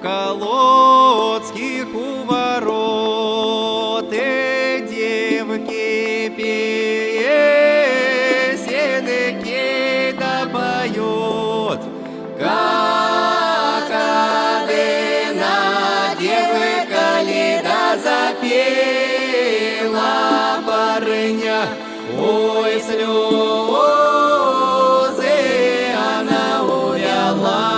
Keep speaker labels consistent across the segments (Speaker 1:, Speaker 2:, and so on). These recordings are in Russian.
Speaker 1: колодских у ворот, девки песенки да поет, как одна девка лида запела парня, ой, слезы она увяла.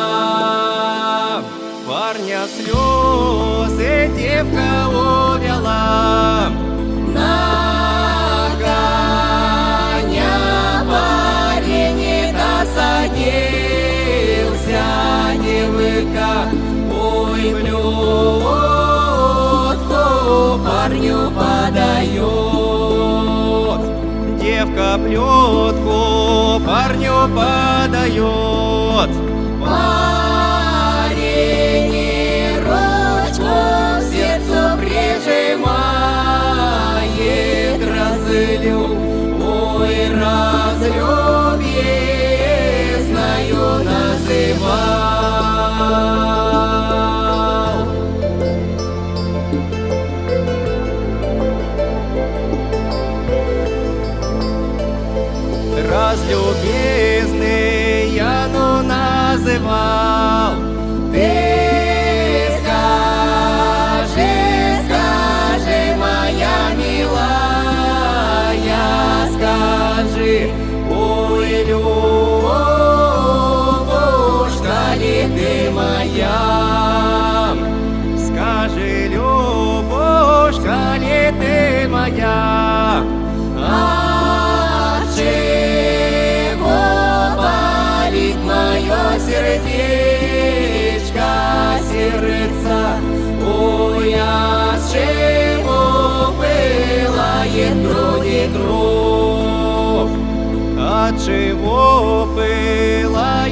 Speaker 1: Парня слезы девка увяла, на коня парень не досадился, девка, ой, плетку парню подает. Девка плетку парню подает. Парень ручку к сердцу прижимает, ой, разлюбезною называл. Разлюбезный я, ну, называл. Ты скажи, скажи, моя милая, скажи, ой, любушка ли ты моя? Скажи, любушка ли ты моя? Отчего болит мое сердечко, сердце, ой, отчего пылает в груди кровь, отчего пылает